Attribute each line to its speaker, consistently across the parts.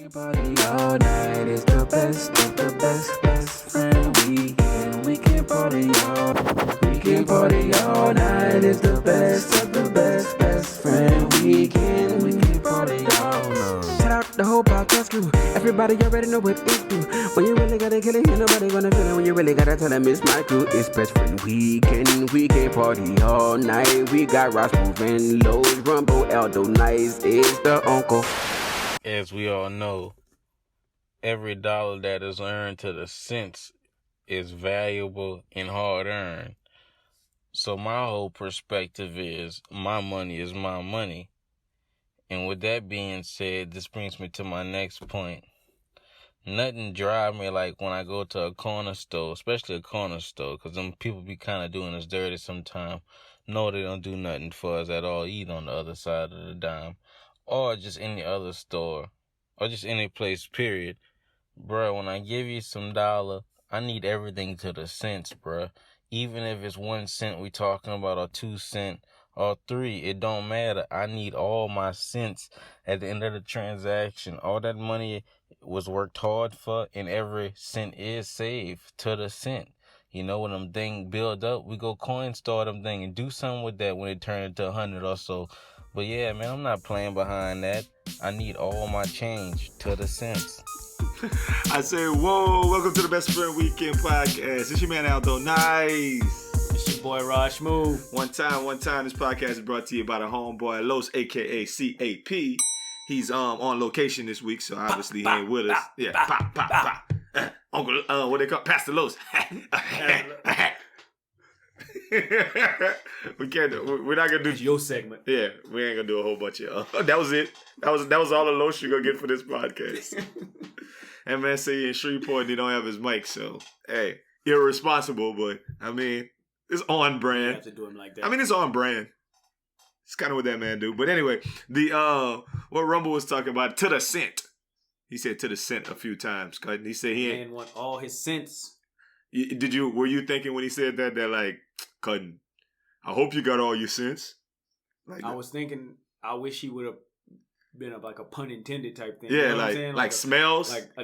Speaker 1: Party all night is the best of the best friend weekend. We can party all night is the best of the best friend weekend. We can party all night. Shout out the whole podcast crew. Everybody already know what it do. When you really gotta kill it, ain't nobody gonna feel it. When you really gotta tell them it's my crew. It's best friend weekend. We can party all night. We got Ross moving, Lowe's, Rumble, Aldo, Nice is the uncle.
Speaker 2: As we all know, every dollar that is earned to the cents is valuable and hard earned. So my whole perspective is my money is my money. And with that being said, this brings me to my next point. Nothing drive me like when I go to a corner store, especially a corner store, because them people be kind of doing us dirty sometimes. No, they don't do nothing for us at all, eat on the other side of the dime. Or just any other store, or just any place, period. Bruh, when I give you some dollar, I need everything to the cents, bruh. Even if it's 1 cent we talking about, or 2 cents, or 3, it don't matter. I need all my cents at the end of the transaction. All that money was worked hard for, and every cent is saved to the cent. You know, when them thing build up, we go coin store them thing and do something with that when it turn into 100 or so. But yeah, man, I'm not playing behind that. I need all my change to the cents.
Speaker 3: I say, whoa, welcome to the Best Friend Weekend podcast. It's your man Aldo, nice.
Speaker 4: It's your boy Raj Smuve.
Speaker 3: One time, this podcast is brought to you by the homeboy Los, aka CAP. He's on location this week, so obviously he ain't with us. Yeah, pop. Uncle, what they call Pastor Los. We're not gonna do
Speaker 4: your segment.
Speaker 3: Yeah, we ain't gonna do a whole bunch of that was it. That was all the Los you're gonna get for this podcast. And man, say in Shreveport he don't have his mic, so hey, irresponsible, but I mean it's on brand.
Speaker 4: You have to do him like that.
Speaker 3: I mean it's on brand. It's kind of what that man do. But anyway, the what Rumble was talking about, to the cent. He said to the cent a few times. He said he ain't
Speaker 4: want all his cents.
Speaker 3: Were you thinking when he said that like, Cutting, I hope you got all your cents? Like
Speaker 4: I was thinking, I wish he would have been like a pun intended type thing.
Speaker 3: Yeah,
Speaker 4: you know
Speaker 3: like,
Speaker 4: what I'm saying?
Speaker 3: like smells?
Speaker 4: Like a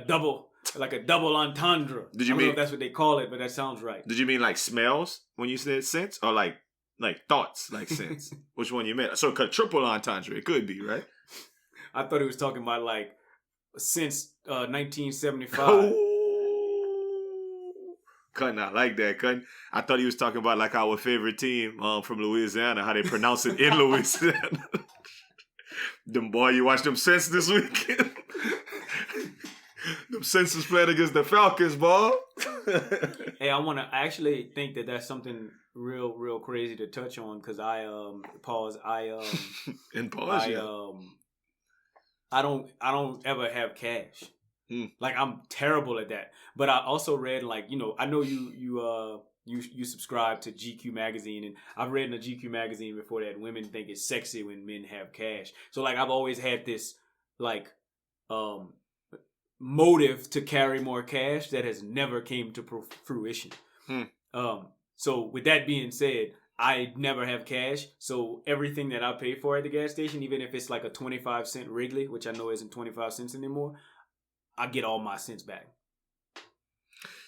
Speaker 4: double entendre.
Speaker 3: Did you
Speaker 4: I don't
Speaker 3: mean
Speaker 4: know if that's what they call it, but that sounds right.
Speaker 3: Did you mean like smells when you said cents? Or like thoughts, like cents? Which one you meant? So triple entendre, it could be, right?
Speaker 4: I thought he was talking about like since 1975.
Speaker 3: Cutting, I like that. Cutting. I thought he was talking about like our favorite team from Louisiana, how they pronounce it in Louisiana. Them boy, you watch them Saints this weekend? Them Saints is playing against the Falcons, boy.
Speaker 4: Hey, I actually think that that's something real crazy to touch on because I don't ever have cash. Like I'm terrible at that. But I also read I know you subscribe to GQ magazine, and I've read in a GQ magazine before that women think it's sexy when men have cash. So like I've always had this motive to carry more cash that has never came to fruition. So with that being said, I never have cash, so everything that I pay for at the gas station, even if it's like a 25-cent Wrigley, which I know isn't 25 cents anymore, I get all my cents back.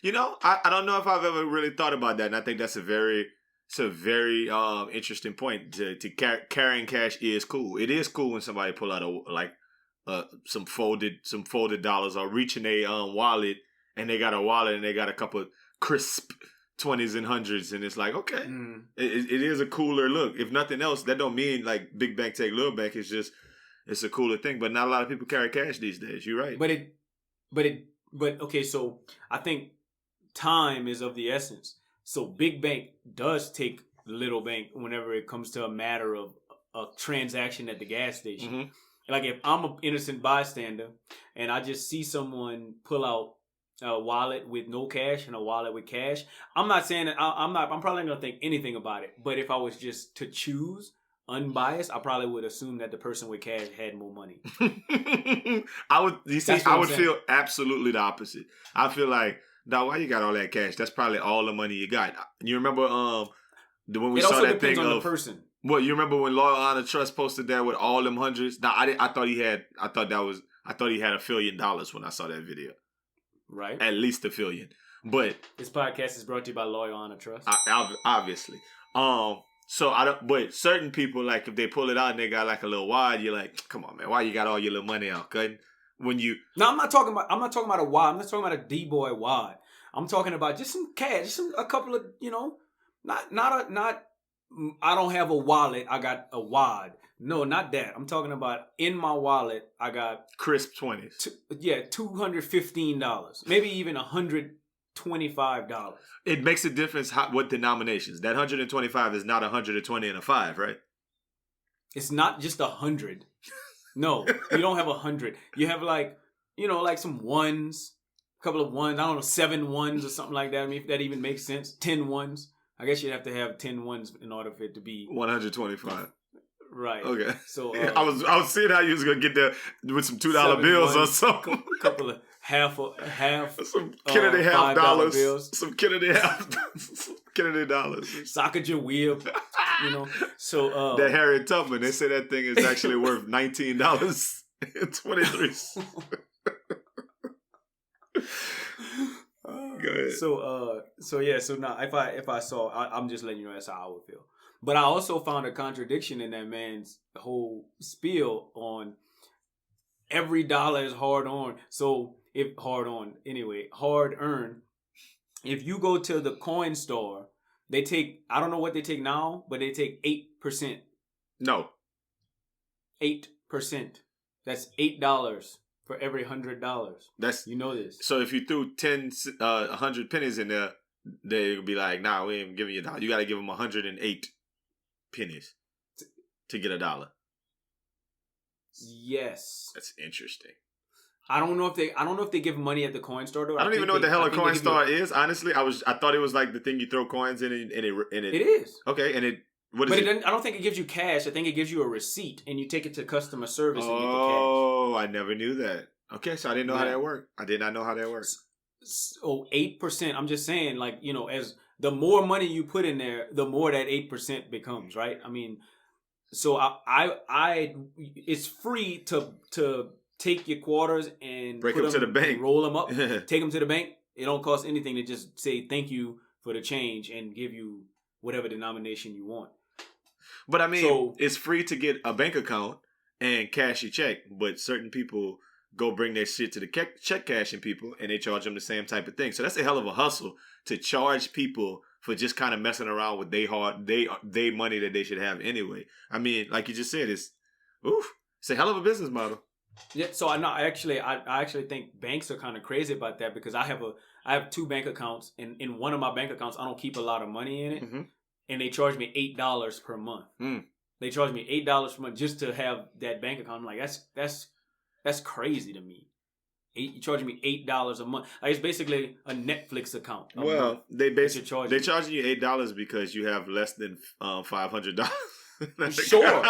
Speaker 3: You know, I don't know if I've ever really thought about that, and I think that's a very interesting point. Carrying cash is cool. It is cool when somebody pull out some folded dollars or reaching a wallet, and they got a wallet and they got a couple crisp 20s and 100s, and it's like, okay, it is a cooler look. If nothing else, that don't mean like big bank take little bank. It's just it's a cooler thing. But not a lot of people carry cash these days. You're right.
Speaker 4: But okay, so I think time is of the essence. So big bank does take little bank whenever it comes to a matter of a transaction at the gas station. Mm-hmm. Like if I'm an innocent bystander and I just see someone pull out a wallet with no cash and a wallet with cash, I'm not saying that I'm probably not gonna think anything about it. But if I was just to choose unbiased, I probably would assume that the person with cash had more money.
Speaker 3: I would feel absolutely the opposite. I feel like, dog, why you got all that cash? That's probably all the money you got. You remember when we saw that thing
Speaker 4: on
Speaker 3: of
Speaker 4: the person.
Speaker 3: What, you remember when Loyal Honor Trust posted that with all them hundreds? Now I I thought he had $1 billion when I saw that video.
Speaker 4: Right.
Speaker 3: At least $1 billion. But
Speaker 4: this podcast is brought to you by Loyal Honor Trust.
Speaker 3: Obviously. So I don't. But certain people, like if they pull it out and they got like a little wad, you're like, come on, man, why you got all your little money out? Cause when you
Speaker 4: no, I'm not talking about a wad. I'm not talking about a D-boy wad. I'm talking about just some cash, a couple of not. I don't have a wallet. I got a wad. No, not that. I'm talking about in my wallet. I got
Speaker 3: crisp 20s.
Speaker 4: $215. Maybe even $125.
Speaker 3: It makes a difference what denominations. That 125 is not 120 and a 5, right?
Speaker 4: It's not just 100. No, you don't have 100. You have like some ones, a couple of ones. I don't know, 7 ones or something like that. I mean, if that even makes sense. 10 ones. I guess you'd have to have 10 ones in order for it to be
Speaker 3: 125.
Speaker 4: Right.
Speaker 3: Okay.
Speaker 4: So
Speaker 3: I was seeing how you was gonna get there with some $2 bills or something.
Speaker 4: A couple of half
Speaker 3: some Kennedy half dollars
Speaker 4: bills.
Speaker 3: Some Kennedy Kennedy dollars.
Speaker 4: Sacagawea whip. So
Speaker 3: that Harriet Tubman, they say that thing is actually worth $19.23. Go ahead.
Speaker 4: So now if I saw, I'm just letting you know that's how I would feel. But I also found a contradiction in that man's whole spiel on every dollar is hard earned. So hard earned. If you go to the coin store, they take, I don't know what they take now, but they take 8%.
Speaker 3: No.
Speaker 4: 8%. That's $8 for every $100.
Speaker 3: That's,
Speaker 4: you know this.
Speaker 3: So if you threw 100 pennies in there, they would be like, nah, we ain't giving you $1. You got to give them 108 pennies to get $1.
Speaker 4: Yes.
Speaker 3: That's interesting.
Speaker 4: I don't know if they give money at the coin store though.
Speaker 3: I don't even know what the hell a coin store is. Honestly, I thought it was like the thing you throw coins in and it.
Speaker 4: It is.
Speaker 3: Okay, and it. What is
Speaker 4: it?
Speaker 3: But
Speaker 4: I don't think it gives you cash. I think it gives you a receipt and you take it to customer service and get the cash.
Speaker 3: Oh, I never knew that. Okay, so I didn't know how that worked. I did not know how that worked.
Speaker 4: So 8%. I'm just saying, like, as the more money you put in there, the more that 8% becomes, right? I mean, so I it's free to take your quarters and
Speaker 3: break them to the bank,
Speaker 4: roll them up, take them to the bank. It don't cost anything to just say thank you for the change and give you whatever denomination you want.
Speaker 3: But I mean, it's free to get a bank account and cash your check, but certain people go bring their shit to the check cashing people and they charge them the same type of thing. So that's a hell of a hustle to charge people for just kind of messing around with they money that they should have anyway. I mean, like you just said, it's a hell of a business model.
Speaker 4: Yeah, so I actually think banks are kind of crazy about that because I have 2 bank accounts and in one of my bank accounts I don't keep a lot of money in it, and they charge me $8 per month. They charge me $8 per month just to have that bank account. I'm like, that's crazy to me. You charging me $8 a month? Like it's basically a Netflix account.
Speaker 3: Well, they're charging you $8 because you have less than $500.
Speaker 4: Sure.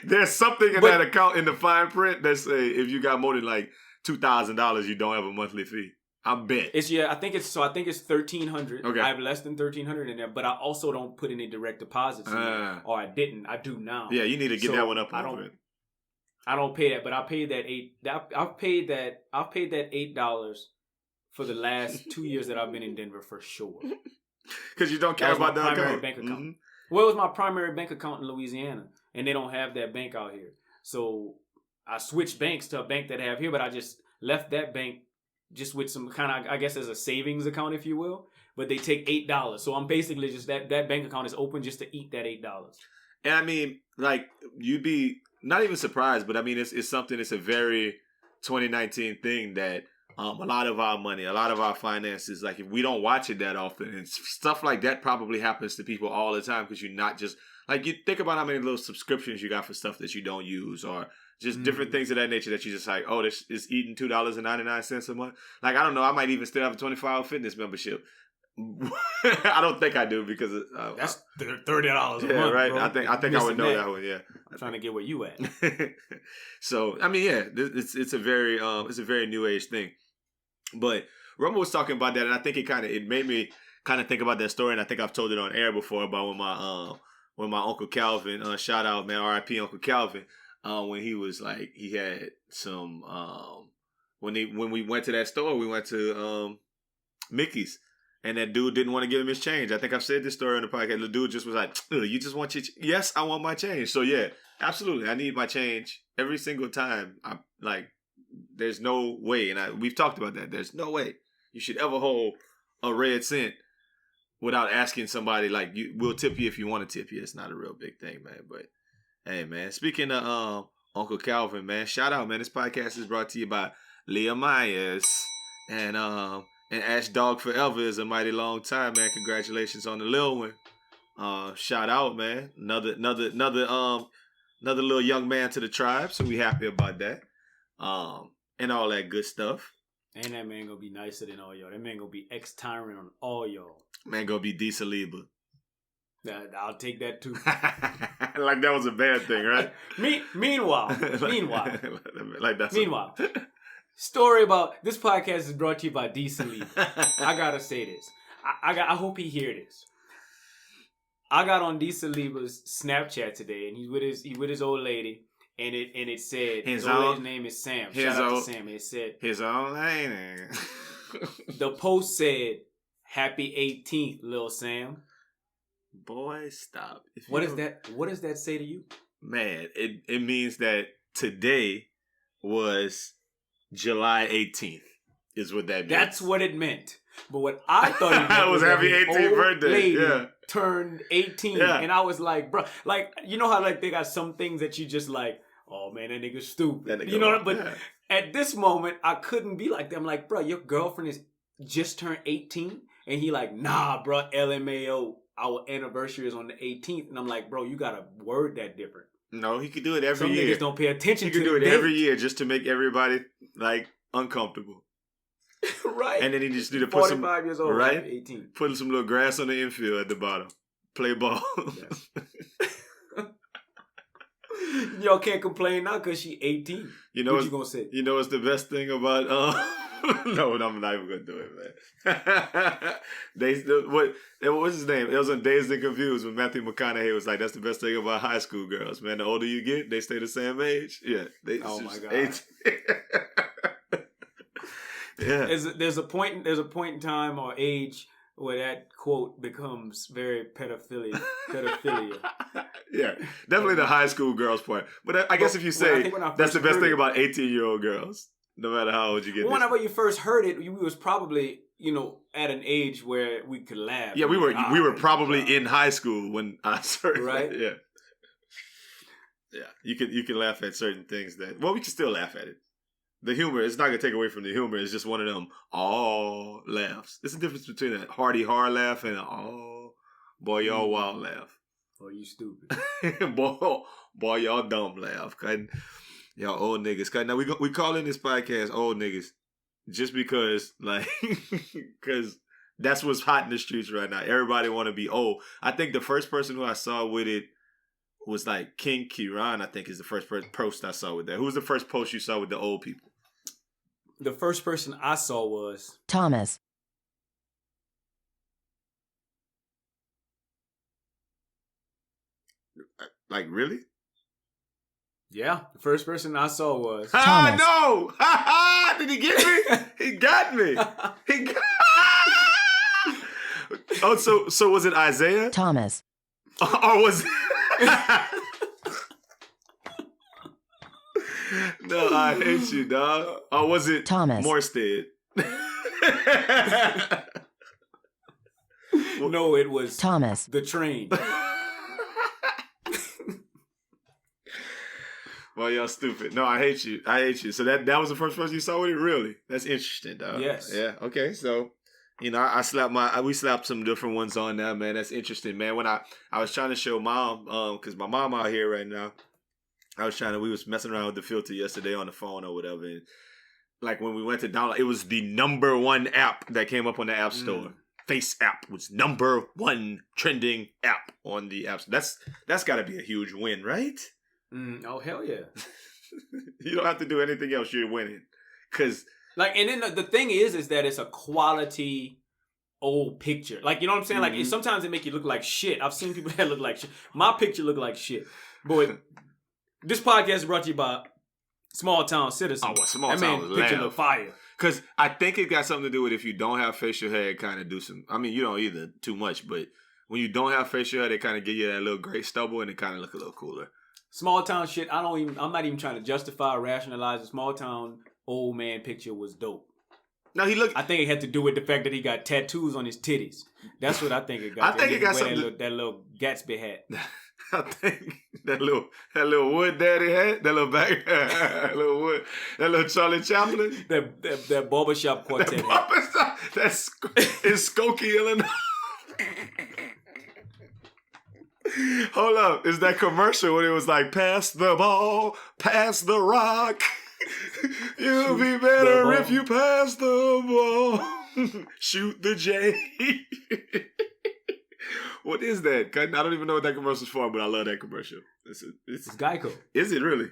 Speaker 3: There's something in that account in the fine print that say if you got more than like $2,000, you don't have a monthly fee. I bet.
Speaker 4: I think it's $1,300.
Speaker 3: Okay.
Speaker 4: I have less than $1,300 in there, but I also don't put any direct deposits in there. Or I didn't. I do now.
Speaker 3: Yeah, you need to get that one up.
Speaker 4: I don't pay that, but I paid that I've paid that $8 for the last 2 years that I've been in Denver for sure.
Speaker 3: Because you don't care about that
Speaker 4: primary bank account. Mm-hmm. Well, it was my primary bank account in Louisiana, and they don't have that bank out here. So I switched banks to a bank that I have here, but I just left that bank just with some kind of, I guess, as a savings account, if you will. But they take $8. So I'm basically just, that bank account is open just to eat that $8.
Speaker 3: And I mean, like, you'd be not even surprised, but I mean, it's something, it's a very 2019 thing that a lot of our money, a lot of our finances, like if we don't watch it that often, and stuff like that probably happens to people all the time because you're not just, like you think about how many little subscriptions you got for stuff that you don't use or just different things of that nature that you just like, oh, this is eating $2.99 a month. Like, I don't know, I might even still have a 24-hour fitness membership. I don't think I do because
Speaker 4: that's $30 a month.
Speaker 3: Yeah, right.
Speaker 4: Bro.
Speaker 3: I think I would know that one. Yeah,
Speaker 4: I'm trying to get where you at.
Speaker 3: So I mean, yeah, it's a very new age thing. But Rumble was talking about that, and I think it made me kind of think about that story, and I think I've told it on air before about when my Uncle Calvin, shout out man, R.I.P. Uncle Calvin. when he was like he had some when we went to that store, we went to Mickey's. And that dude didn't want to give him his change. I think I've said this story on the podcast. The dude just was like, you just want your yes, I want my change. So yeah, absolutely. I need my change every single time. I like there's no way, and we've talked about that. There's no way you should ever hold a red cent without asking somebody like we'll tip you if you want to tip you. It's not a real big thing, man. But hey man, speaking of Uncle Calvin, man, shout out, man. This podcast is brought to you by Leah Myers and Ash Dog Forever is a mighty long time, man. Congratulations on the little one. Shout out, man. Another little young man to the tribe. So we happy about that. And all that good stuff.
Speaker 4: And that man gonna be nicer than all y'all. That man gonna be ex-tyrant on all y'all.
Speaker 3: Man gonna be D. Saliba.
Speaker 4: I'll take that too.
Speaker 3: Like that was a bad thing, right?
Speaker 4: Meanwhile.
Speaker 3: Like that's
Speaker 4: Meanwhile. Story about this podcast is brought to you by D. Saliba. I gotta say this. I hope he hear this. I got on D. Saliba's Snapchat today, and he's with his old lady, and it said his old lady's name is Sam. Shout out to Sam. It said
Speaker 3: his old lady.
Speaker 4: The post said, "Happy 18th, Lil Sam."
Speaker 3: Boy, stop.
Speaker 4: What does that say to you?
Speaker 3: Man, it means that today was July 18th is what that means.
Speaker 4: That's what it meant. But what I thought it meant
Speaker 3: was happy 18th birthday.
Speaker 4: Lady turned 18. Yeah. And I was like, bro, like, you know how like they got some things that you just like, oh man, that nigga's stupid. You know what I mean? But at this moment, I couldn't be like that. I'm like, bro, your girlfriend is just turned 18? And he like, nah, bro, LMAO, our anniversary is on the 18th. And I'm like, bro, you gotta word that different.
Speaker 3: No, he could do it every year.
Speaker 4: Some niggas don't pay attention to it.
Speaker 3: He could do it every year just to make everybody, like, uncomfortable.
Speaker 4: Right.
Speaker 3: And then he just need to put
Speaker 4: 45 years old, right? 18.
Speaker 3: Put some little grass on the infield at the bottom. Play ball.
Speaker 4: Yes. Y'all can't complain now because she 18.
Speaker 3: You know
Speaker 4: what you gonna say?
Speaker 3: You know what's the best thing about... No, I'm not even gonna do it, man. What's his name? It was on Dazed and Confused when Matthew McConaughey was like, "That's the best thing about high school girls, man. The older you get, they stay the same age." Yeah.
Speaker 4: Oh my god.
Speaker 3: 18. Yeah.
Speaker 4: There's a point in time or age where that quote becomes very pedophilia.
Speaker 3: Yeah, definitely the high school girls part. But I guess if you say that's the best thing about 18-year-old girls. No matter how old you get.
Speaker 4: Whenever you first heard it, we was probably, at an age where we could laugh.
Speaker 3: Yeah, we were probably in high school when I started.
Speaker 4: Right?
Speaker 3: Yeah. Yeah. You can laugh at certain things we can still laugh at it. The humor, it's not gonna take away from the humor. It's just one of them laughs. There's a difference between a hearty hard laugh and boy y'all wild laugh.
Speaker 4: Oh, you stupid.
Speaker 3: boy y'all dumb laugh. Y'all old niggas. Now we calling this podcast old niggas just because because that's what's hot in the streets right now. Everybody want to be old. I think the first person who I saw with it was like King Kiran. I think is the first post I saw with that. Who was the first post you saw with the old people?
Speaker 4: The first person I saw was
Speaker 5: Thomas.
Speaker 3: Like really?
Speaker 4: Yeah, the first person I saw was
Speaker 5: Thomas.
Speaker 3: No! Did he get me? He got me. Oh, so was it Isaiah?
Speaker 5: Thomas.
Speaker 3: Or was No, I hate you, dog. Or was it
Speaker 5: Thomas
Speaker 3: Morstead?
Speaker 4: No, it was
Speaker 5: Thomas.
Speaker 4: The Train.
Speaker 3: Well, y'all stupid. No, I hate you. So that was the first person you saw with it? Really? That's interesting, dog.
Speaker 4: Yes.
Speaker 3: Yeah, okay. So, we slapped some different ones on there, man. That's interesting, man. When I was trying to show mom, because my mom out here right now, we was messing around with the filter yesterday on the phone or whatever. And like when we went to download, it was the number one app that came up on the App Store. FaceApp was number one trending app on the App Store. That's got to be a huge win, right?
Speaker 4: Oh, hell yeah.
Speaker 3: You don't have to do anything else. You're winning. And
Speaker 4: then the thing is that it's a quality old picture. Like, you know what I'm saying?
Speaker 3: Mm-hmm.
Speaker 4: Like, sometimes it make you look like shit. I've seen people that look like shit. My picture look like shit. But This podcast is brought to you by Small Town Citizen.
Speaker 3: Oh, well, Small
Speaker 4: that
Speaker 3: Town
Speaker 4: man
Speaker 3: was
Speaker 4: picture
Speaker 3: loud.
Speaker 4: look fire.
Speaker 3: Because I think it got something to do with if you don't have facial hair, it kind of do some. I mean, you don't either too much, but when you don't have facial hair, they kind of give you that little gray stubble, and it kind of look a little cooler.
Speaker 4: Small town shit. I'm not even trying to justify or rationalize. The small town old man picture was dope.
Speaker 3: No, he looked.
Speaker 4: I think it had to do with the fact that he got tattoos on his titties. That's what I think it got.
Speaker 3: I think it got something.
Speaker 4: That little Gatsby hat.
Speaker 3: I think that little wood daddy hat, that little back, that little Charlie Chaplin,
Speaker 4: that barbershop quartet hat.
Speaker 3: barbershop, that's in Skokie, Illinois. Hold up, is that commercial when it was like, pass the ball, pass the rock. You'll be better if you pass the ball. Shoot the J. What is that? I don't even know what that commercial's for, but I love that commercial. It's
Speaker 4: Geico.
Speaker 3: Is it really?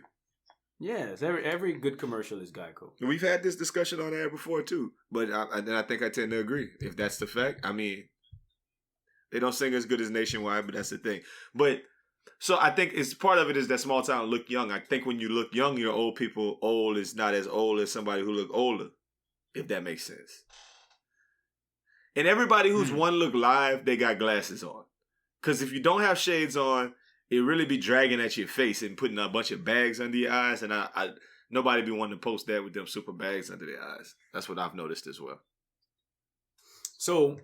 Speaker 4: Yes, every good commercial is Geico.
Speaker 3: We've had this discussion on air before too, but I think I tend to agree. If that's the fact, I mean, they don't sing as good as Nationwide, but that's the thing. But so I think it's part of it is that small town look young. I think when you look young, your old people old is not as old as somebody who look older, if that makes sense. And everybody who's one look live, they got glasses on. Because if you don't have shades on, it really be dragging at your face and putting a bunch of bags under your eyes. And nobody be wanting to post that with them super bags under their eyes. That's what I've noticed as well.
Speaker 4: So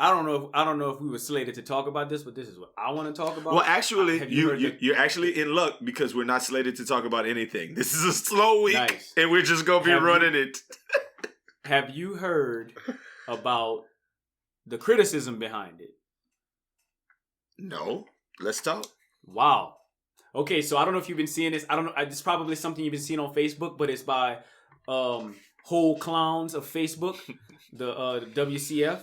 Speaker 4: I don't know if we were slated to talk about this, but this is what I want to talk about.
Speaker 3: Well, actually, you're actually in luck because we're not slated to talk about anything. This is a slow week,
Speaker 4: nice.
Speaker 3: And we're just going to be running it.
Speaker 4: Have you heard about the criticism behind it?
Speaker 3: No. Let's talk.
Speaker 4: Wow. Okay, so I don't know if you've been seeing this. I don't know. It's probably something you've been seeing on Facebook, but it's by whole clowns of Facebook, the WCF.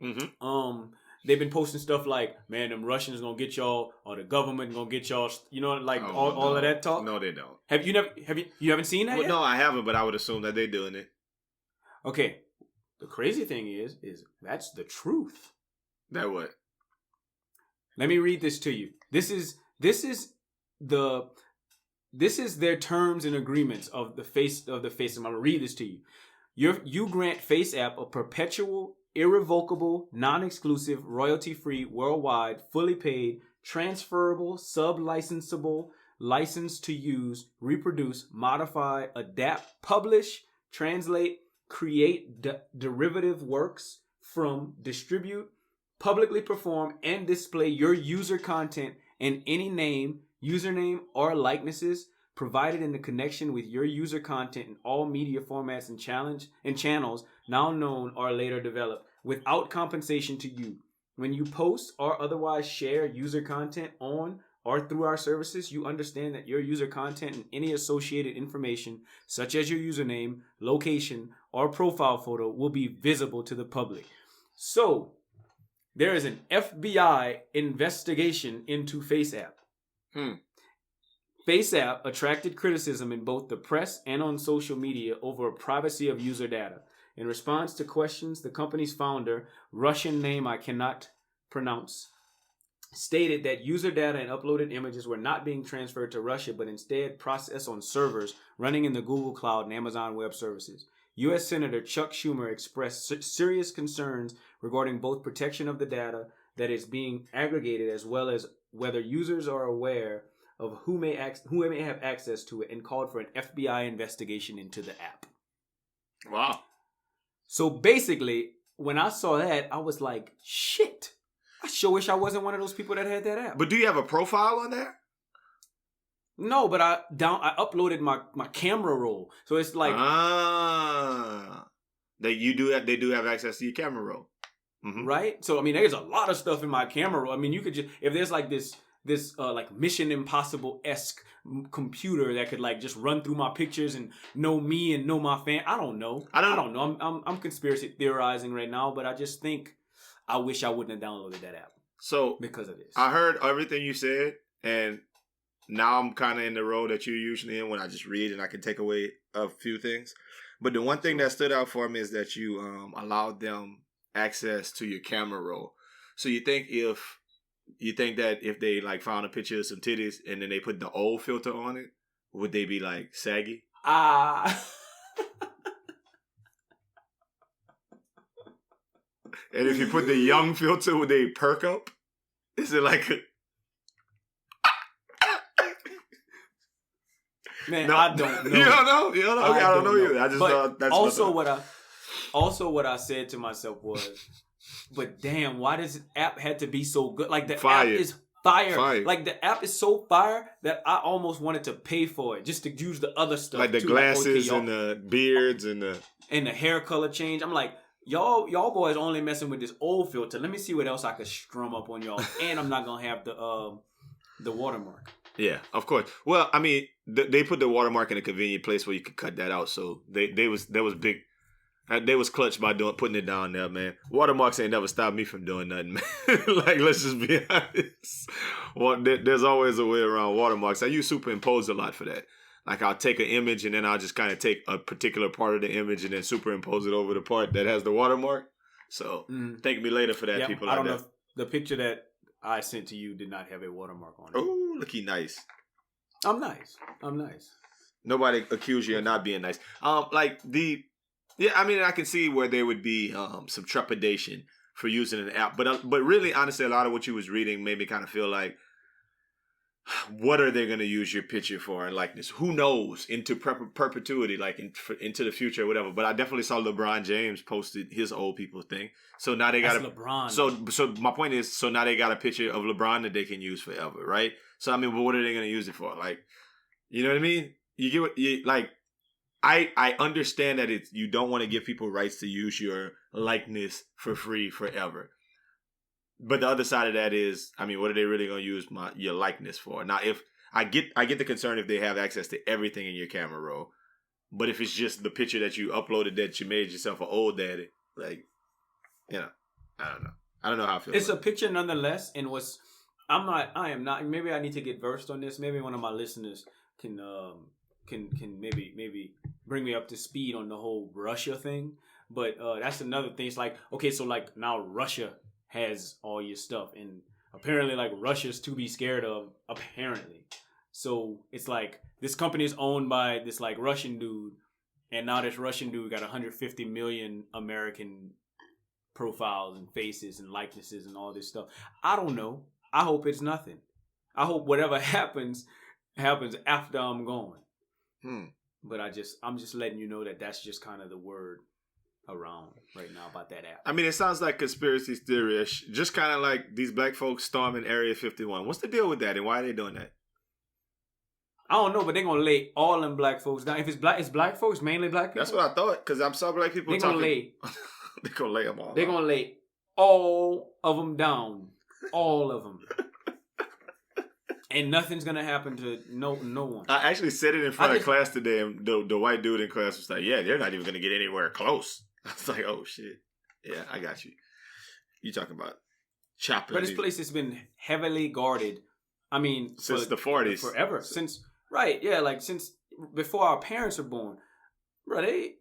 Speaker 3: Mm-hmm.
Speaker 4: They've been posting stuff like, "Man, them Russians gonna get y'all, or the government gonna get y'all." You know, like all of that talk.
Speaker 3: No, they don't.
Speaker 4: You haven't seen that yet?
Speaker 3: No, I haven't, but I would assume that they're doing it.
Speaker 4: Okay. The crazy thing is that's the truth.
Speaker 3: That what?
Speaker 4: Let me read this to you. This is their terms and agreements of the face. I'm gonna read this to you. You grant FaceApp a perpetual, irrevocable, non-exclusive, royalty-free, worldwide, fully paid, transferable, sub-licensable license to use, reproduce, modify, adapt, publish, translate, create derivative works from, distribute, publicly perform, and display your user content in any name, username, or likenesses provided in the connection with your user content in all media formats and channels now known or later developed without compensation to you. When you post or otherwise share user content on or through our services, you understand that your user content and any associated information, such as your username, location, or profile photo, will be visible to the public. So, there is an FBI investigation into FaceApp. FaceApp attracted criticism in both the press and on social media over privacy of user data. In response to questions, the company's founder, Russian name I cannot pronounce, stated that user data and uploaded images were not being transferred to Russia, but instead processed on servers running in the Google Cloud and Amazon Web Services. U.S. Senator Chuck Schumer expressed serious concerns regarding both protection of the data that is being aggregated as well as whether users are aware of who may have access to it, and called for an FBI investigation into the app.
Speaker 3: Wow.
Speaker 4: So basically, when I saw that, I was like, shit. I sure wish I wasn't one of those people that had that app.
Speaker 3: But do you have a profile on there?
Speaker 4: No, but I uploaded my camera roll. So it's like
Speaker 3: they do have access to your camera roll. Mm-hmm.
Speaker 4: Right? So I mean there's a lot of stuff in my camera roll. I mean you could just, if there's like this like Mission Impossible-esque computer that could like just run through my pictures and know me and know my fan. I don't know. I don't know. I'm conspiracy theorizing right now, but I just think I wish I wouldn't have downloaded that app.
Speaker 3: So
Speaker 4: because of this.
Speaker 3: I heard everything you said, and now I'm kind of in the role that you're usually in when I just read and I can take away a few things. But the one thing that stood out for me is that you allowed them access to your camera roll. So you think if You think that if they like found a picture of some titties and then they put the old filter on it, would they be like saggy? And if you put the young filter, would they perk up? Is it like a...
Speaker 4: Man,
Speaker 3: No.
Speaker 4: I don't know.
Speaker 3: You don't know? You don't know? Okay, I don't know either. I just
Speaker 4: But
Speaker 3: thought that's
Speaker 4: what I said to myself was, but damn, why does the app have to be so good? Like the
Speaker 3: Fire.
Speaker 4: app is fire.
Speaker 3: Fire.
Speaker 4: Like the app is so fire that I almost wanted to pay for it just to use the other stuff.
Speaker 3: like the
Speaker 4: too.
Speaker 3: glasses
Speaker 4: Like, okay,
Speaker 3: and the beards and the...
Speaker 4: and the hair color change. I'm like, y'all boys only messing with this old filter. Let me see what else I could strum up on y'all. And I'm not gonna have the watermark.
Speaker 3: Yeah, of course. Well, I mean, they put the watermark in a convenient place where you could cut that out. So that was big. They was clutch by putting it down there, man. Watermarks ain't never stopped me from doing nothing, man. Like, let's just be honest. Well, there's always a way around watermarks. I use superimpose a lot for that. Like, I'll take an image and then I'll just kind of take a particular part of the image and then superimpose it over the part that has the watermark. So thank me later for that,
Speaker 4: Yeah,
Speaker 3: people.
Speaker 4: I
Speaker 3: like
Speaker 4: don't know
Speaker 3: that.
Speaker 4: if the picture that I sent to you did not have a watermark on it.
Speaker 3: Oh, looky nice.
Speaker 4: I'm nice.
Speaker 3: Nobody accuse you of not being nice. Yeah, I mean, I can see where there would be some trepidation for using an app, but really, honestly, a lot of what you was reading made me kind of feel like, what are they going to use your picture for and likeness? Who knows? Into perpetuity, like into the future or whatever. But I definitely saw LeBron James posted his old people thing. So now they got
Speaker 4: LeBron.
Speaker 3: So my point is, so now they got a picture of LeBron that they can use forever, right? So I mean, but what are they going to use it for? Like, you know what I mean? You get what you like. I understand that you don't want to give people rights to use your likeness for free forever. But the other side of that is, I mean, what are they really going to use your likeness for? Now, if I get the concern if they have access to everything in your camera roll, but if it's just the picture that you uploaded that you made yourself an old daddy, like, you know, I don't know. I don't know how I feel.
Speaker 4: It's a picture nonetheless, and I am not. Maybe I need to get versed on this. Maybe one of my listeners can maybe bring me up to speed on the whole Russia thing. But that's another thing. It's like, okay, so like now Russia has all your stuff, and apparently like Russia's to be scared of, apparently. So it's like this company is owned by this like Russian dude, and now this Russian dude got 150 million American profiles and faces and likenesses and all this stuff. I don't know. I hope it's nothing. I hope whatever happens after I'm gone. But I'm just letting you know that that's just kind of the word around right now about that app.
Speaker 3: I mean, it sounds like conspiracy theory-ish. Just kind of like these black folks storming Area 51. What's the deal with that, and why are they doing that?
Speaker 4: I don't know, but they're gonna lay all them black folks down. If it's black folks, mainly black people.
Speaker 3: That's what I thought, because I saw black people talking. They're gonna lay them all.
Speaker 4: They're gonna lay all of them down, all of them. And nothing's gonna happen to no one.
Speaker 3: I actually said it in front of class today, and the white dude in class was like, "Yeah, they're not even gonna get anywhere close." I was like, "Oh shit, yeah, I got you." You talking about chopping?
Speaker 4: But this place has been heavily guarded. I mean,
Speaker 3: since the 40s,
Speaker 4: forever. Since since before our parents were born, bro. They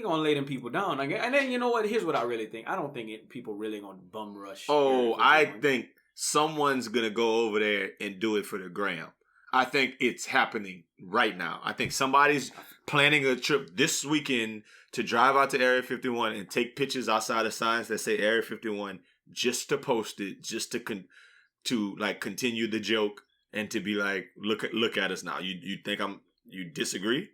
Speaker 4: gonna lay them people down. Like, and then you know what? Here's what I really think. I don't think people really gonna bum rush.
Speaker 3: Oh, I think someone's gonna go over there and do it for the gram. I think it's happening right now. I think somebody's planning a trip this weekend to drive out to Area 51 and take pictures outside of signs that say Area 51 just to post it, just to like continue the joke and to be like, look at us now. You think you disagree?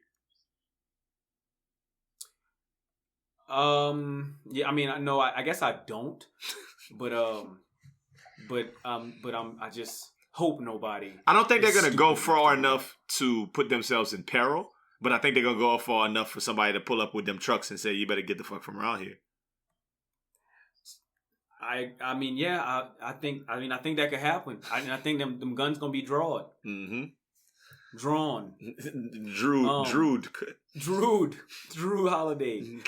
Speaker 4: Yeah, I mean, I guess I don't, but I just hope nobody.
Speaker 3: I don't think they're gonna go far enough to put themselves in peril, but I think they're gonna go far enough for somebody to pull up with them trucks and say, "You better get the fuck from around here."
Speaker 4: I mean, yeah, I think that could happen. I think them guns gonna be drawn.
Speaker 3: Mm-hmm.
Speaker 4: Drawn. Drew Holiday.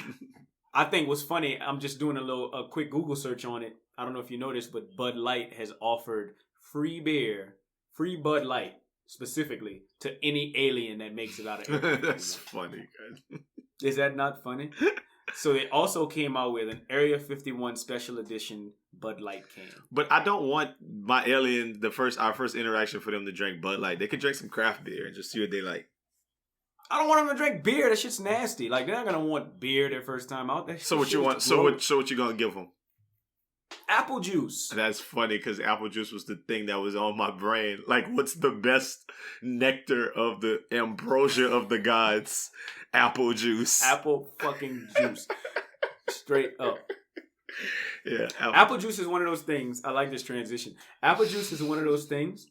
Speaker 4: I think what's funny, I'm just doing a quick Google search on it. I don't know if you noticed, but Bud Light has offered free Bud Light, specifically, to any alien that makes it out of Area 51.
Speaker 3: That's funny, guys.
Speaker 4: Is that not funny? So they also came out with an Area 51 Special Edition Bud Light can.
Speaker 3: But I don't want my alien, our first interaction for them to drink Bud Light. They could drink some craft beer and just see what they like.
Speaker 4: I don't want them to drink beer. That shit's nasty. Like, they're not gonna want beer their first time out.
Speaker 3: So what you want? So what you gonna give them?
Speaker 4: Apple juice.
Speaker 3: That's funny because apple juice was the thing that was on my brain. Like, what's the best nectar of the ambrosia of the gods? Apple juice.
Speaker 4: Apple fucking juice. Straight up.
Speaker 3: Yeah.
Speaker 4: Apple juice is one of those things. I like this transition. Apple juice is one of those things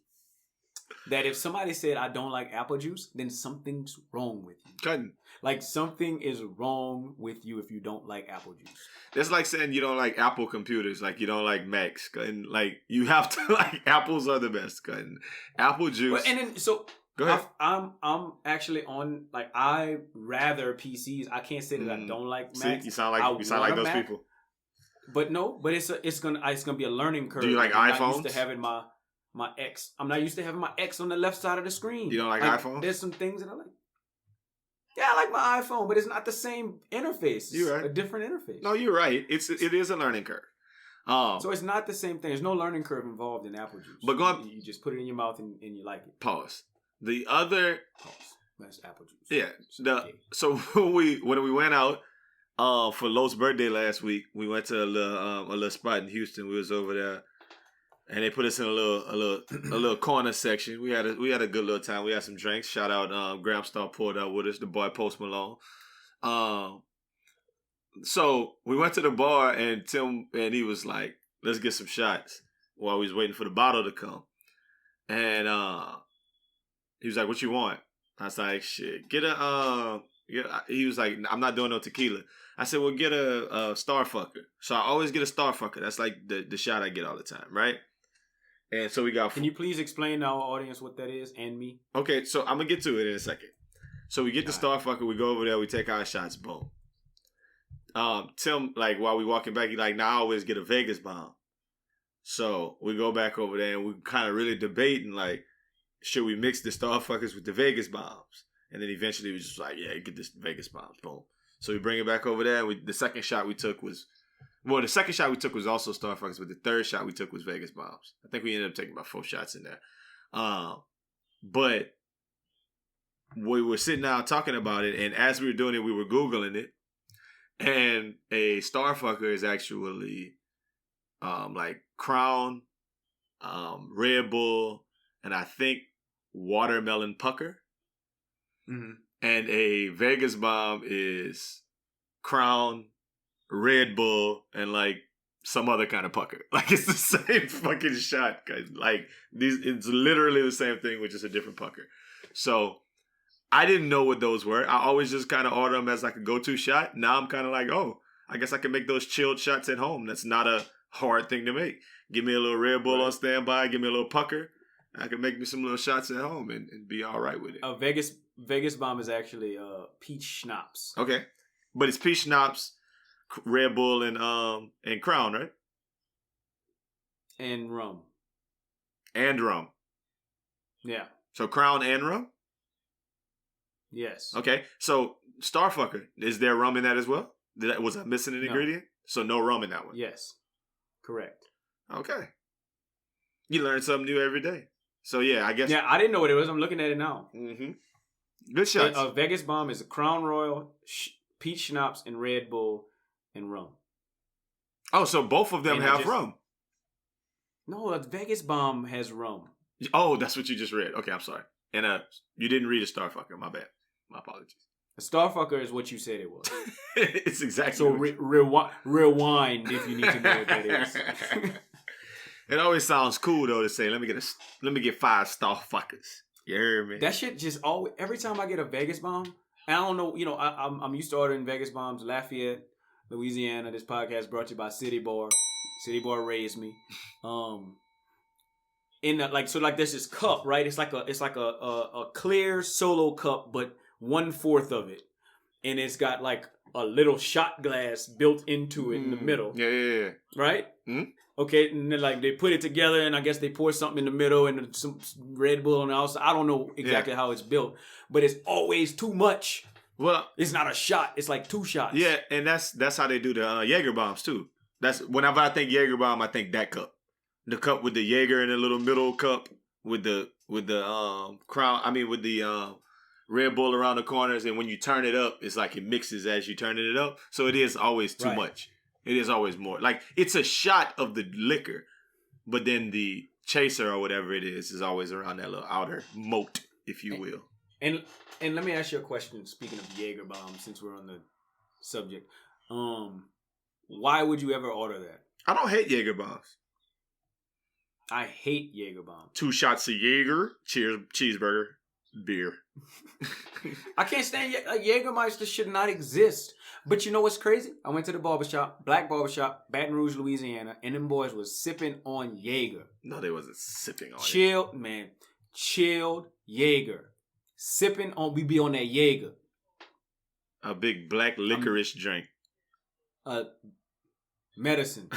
Speaker 4: that if somebody said, I don't like apple juice, then something's wrong with you.
Speaker 3: Cutting.
Speaker 4: Like, something is wrong with you if you don't like apple juice.
Speaker 3: That's like saying you don't like Apple computers, like you don't like Macs. And like, you have to like, apples are the best. Cutting. Apple juice.
Speaker 4: But, and then, so...
Speaker 3: Go ahead.
Speaker 4: I'm actually on, like, I rather PCs. I can't say that I don't like Macs.
Speaker 3: See, you sound like those people.
Speaker 4: But no, but it's gonna be a learning curve.
Speaker 3: Do you like iPhones?
Speaker 4: I'm not used to having my X. I'm not used to having my X on the left side of the screen.
Speaker 3: You don't like iPhones?
Speaker 4: There's some things that I like. Yeah, I like my iPhone, but it's not the same interface.
Speaker 3: You're right.
Speaker 4: A different interface.
Speaker 3: No, you're right. It is a learning curve.
Speaker 4: So it's not the same thing. There's no learning curve involved in apple juice.
Speaker 3: But
Speaker 4: you just put it in your mouth and you like it.
Speaker 3: Pause. The other
Speaker 4: That's apple juice.
Speaker 3: Yeah. So when we went out for Lo's birthday last week, we went to a little spot in Houston. We was over there, and they put us in a little corner section. We had a good little time. We had some drinks. Shout out Graham Star poured out with us, the boy Post Malone. So we went to the bar, and he was like, "Let's get some shots," while we was waiting for the bottle to come, and he was like, "What you want?" I was like, "Shit, get a He was like, "I'm not doing no tequila." I said, "Well, get a Starfucker." So I always get a Starfucker. That's like the shot I get all the time, right? And so we got.
Speaker 4: Can you please explain to our audience what that is and me?
Speaker 3: Okay, so I'm gonna get to it in a second. So we get the Starfucker. We go over there. We take our shots. Boom. Tim, like, while we walking back, he like, "Nah, I always get a Vegas bomb." So we go back over there and we kind of really debating, like, should we mix the Starfuckers with the Vegas bombs? And then eventually we just like, yeah, get this Vegas bombs. Boom. So we bring it back over there. And the second shot we took was also Starfuckers, but the third shot we took was Vegas bombs. I think we ended up taking about 4 shots in there. But we were sitting down talking about it, and as we were doing it, we were Googling it. And a Starfucker is actually like Crown, Red Bull, and I think watermelon pucker.
Speaker 4: Mm-hmm.
Speaker 3: And a Vegas bomb is Crown, Red Bull, and like some other kind of pucker. Like, it's the same fucking shot, guys. Like, it's literally the same thing with just a different pucker. So I didn't know what those were. I always just kind of order them as like a go-to shot. Now I'm kind of like, oh, I guess I can make those chilled shots at home. That's not a hard thing to make. Give me a little Red Bull on standby. Give me a little pucker. I can make me some little shots at home and be all right with it.
Speaker 4: Vegas bomb is actually peach schnapps.
Speaker 3: Okay, but it's peach schnapps, Red Bull, and Crown, right?
Speaker 4: And rum.
Speaker 3: And rum.
Speaker 4: Yeah.
Speaker 3: So Crown and rum?
Speaker 4: Yes.
Speaker 3: Okay, so Starfucker, is there rum in that as well? Was I missing an ingredient? So no rum in that one?
Speaker 4: Yes. Correct.
Speaker 3: Okay. You learn something new every day. So yeah, I guess.
Speaker 4: Yeah, I didn't know what it was. I'm looking at it now.
Speaker 3: Mm-hmm. Good shots.
Speaker 4: A Vegas bomb is a Crown Royal, peach schnapps, and Red Bull, and rum.
Speaker 3: Oh, so both of them have rum.
Speaker 4: No, a Vegas bomb has rum.
Speaker 3: Oh, that's what you just read. Okay, I'm sorry. And you didn't read a Starfucker. My bad. My apologies.
Speaker 4: A Starfucker is what you said it was.
Speaker 3: It's exactly.
Speaker 4: So rewind if you need to know what that is.
Speaker 3: It always sounds cool though to say, let me get 5 Starfuckers. You heard me?
Speaker 4: That shit just always, every time I get a Vegas bomb, and I don't know, I'm used to ordering Vegas bombs. Lafayette, Louisiana. This podcast brought to you by City Bar. City Bar raised me. There's this cup, right? It's like a clear solo cup, but 1/4 of it, and it's got like a little shot glass built into it in the middle.
Speaker 3: Yeah.
Speaker 4: Right?
Speaker 3: Mm-hmm.
Speaker 4: Okay, and then like they put it together, and I guess they pour something in the middle and some Red Bull on the outside. I don't know exactly how it's built, but it's always too much
Speaker 3: Well,
Speaker 4: It's not a shot. It's like 2 shots.
Speaker 3: yeah, and that's how they do the Jaeger bombs too. That's whenever I think Jaeger bomb, I think that cup, the cup with the Jaeger in the little middle cup with the crown. I mean, with the Red Bull around the corners, and when you turn it up, it's like it mixes as you turn it up. So it is always too much. It is always more. Like it's a shot of the liquor, but then the chaser or whatever it is always around that little outer moat, if you will.
Speaker 4: And let me ask you a question. Speaking of Jaeger bomb, since we're on the subject, why would you ever order that?
Speaker 3: I don't hate Jaeger bombs.
Speaker 4: I hate Jaeger bomb.
Speaker 3: 2 shots of Jaeger, cheeseburger, beer.
Speaker 4: I can't stand Jägermeister should not exist. But you know what's crazy? I went to the barbershop, black barbershop, Baton Rouge, Louisiana, and them boys was sipping on Jaeger.
Speaker 3: No, they wasn't sipping on
Speaker 4: Chilled, man. Chilled Jaeger. Sipping on, we be on that Jaeger.
Speaker 3: A big black licorice drink.
Speaker 4: Medicine.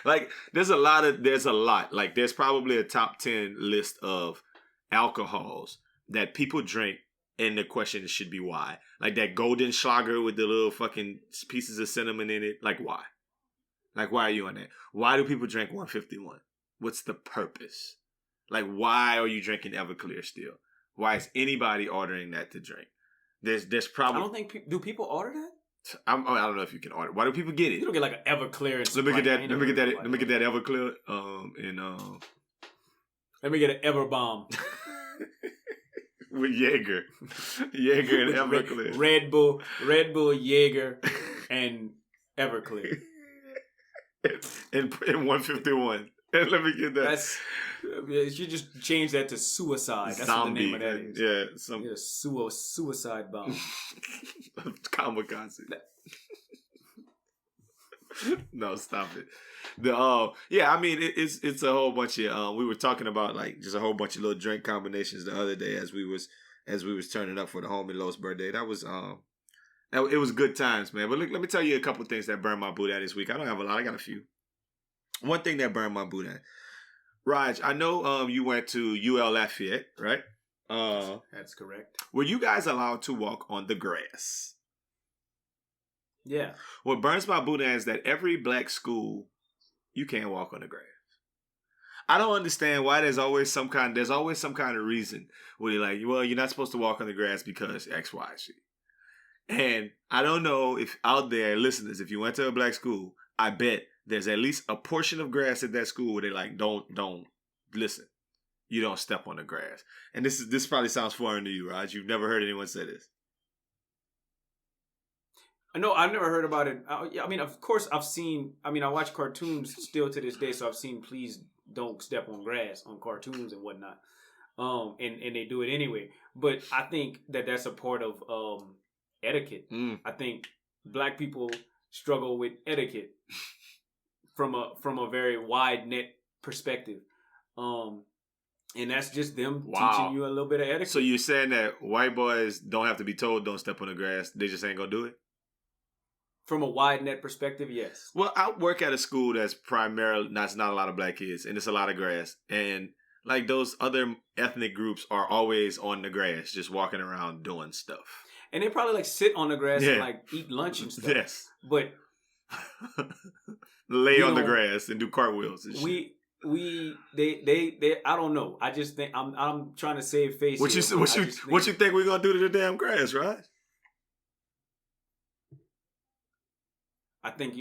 Speaker 3: Like, there's a lot. Like, there's probably a top 10 list of alcohols that people drink, and the question should be why. Like that golden Schlager with the little fucking pieces of cinnamon in it. Like, why? Like, why are you on that? Why do people drink 151? What's the purpose? Like, why are you drinking Everclear still? Why is anybody ordering that to drink? There's probably...
Speaker 4: I don't think... do people order that?
Speaker 3: I don't know if you can order. Why do people get it?
Speaker 4: You don't get like an Everclear. And
Speaker 3: let me get that Everclear.
Speaker 4: Let me get an Everbomb.
Speaker 3: With Jaeger and Everclear.
Speaker 4: Red Bull, Jaeger, and Everclear.
Speaker 3: and 151. And let me get that.
Speaker 4: You just change that to suicide. That's
Speaker 3: Zombie,
Speaker 4: what the name of that is.
Speaker 3: Yeah,
Speaker 4: suicide bomb.
Speaker 3: Kamikaze. No, stop it. I mean, it's a whole bunch of we were talking about like just a whole bunch of little drink combinations the other day as we was turning up for the homie Lo's birthday. That was it was good times, man. But look, let me tell you a couple things that burned my boudin this week. I don't have a lot. I got a few. One thing that burned my boudin. Raj, I know you went to UL Lafayette, right?
Speaker 4: That's correct.
Speaker 3: Were you guys allowed to walk on the grass?
Speaker 4: Yeah.
Speaker 3: What burns my boudin is that every black school, you can't walk on the grass. I don't understand why there's always some kind of reason where you're like, well, you're not supposed to walk on the grass because X, Y, Z. And I don't know if out there, listeners, if you went to a black school, I bet there's at least a portion of grass at that school where they're like, don't listen. You don't step on the grass. And this probably sounds foreign to you, Raj. You've never heard anyone say this.
Speaker 4: No, I've never heard about it. I mean, of course, I watch cartoons still to this day, so I've seen please don't step on grass on cartoons and whatnot. And they do it anyway. But I think that's a part of etiquette. I think black people struggle with etiquette from a very wide net perspective. And that's just them teaching you a little bit of etiquette.
Speaker 3: So you're saying that white boys don't have to be told don't step on the grass, they just ain't gonna do it?
Speaker 4: From a wide net perspective, yes.
Speaker 3: Well, I work at a school that's primarily not a lot of black kids, and it's a lot of grass. And like those other ethnic groups are always on the grass, just walking around doing stuff.
Speaker 4: And they probably like sit on the grass and like eat lunch and stuff.
Speaker 3: Yes.
Speaker 4: But
Speaker 3: lay on the grass and do cartwheels and shit.
Speaker 4: They I don't know. I just think I'm trying to save face.
Speaker 3: What you think we're gonna do to the damn grass, right?
Speaker 4: I think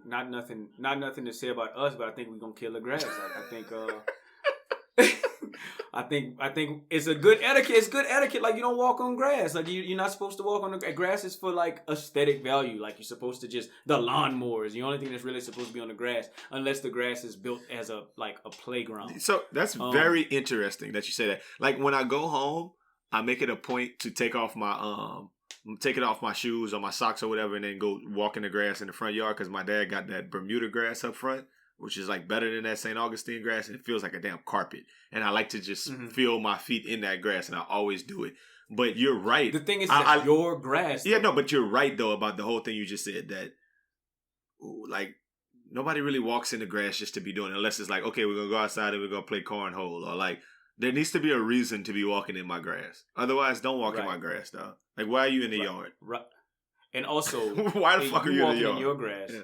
Speaker 4: not nothing to say about us, but I think we're gonna kill the grass. I think it's a good etiquette. It's good etiquette. Like you don't walk on grass. Like you're not supposed to walk on the grass. Grass is for like aesthetic value. Like you're supposed to just the lawnmowers. The only thing that's really supposed to be on the grass, unless the grass is built as a playground.
Speaker 3: So that's very interesting that you say that. Like when I go home, I make it a point to take off my shoes or my socks or whatever, and then go walk in the grass in the front yard because my dad got that Bermuda grass up front, which is like better than that St. Augustine grass, and it feels like a damn carpet. And I like to just feel my feet in that grass, and I always do it. But you're right.
Speaker 4: The thing is that your grass.
Speaker 3: Yeah, no, but you're right though about the whole thing you just said that, like, nobody really walks in the grass just to be doing it unless it's like, okay, we're gonna go outside and we're gonna play cornhole, or like There needs to be a reason to be walking in my grass. Otherwise, don't walk in
Speaker 4: Right.
Speaker 3: my grass, dog. Like, why are you in the
Speaker 4: Right.
Speaker 3: yard?
Speaker 4: Right. And also,
Speaker 3: Why the fuck are you in the
Speaker 4: walking
Speaker 3: yard?
Speaker 4: in your grass?
Speaker 3: Yeah.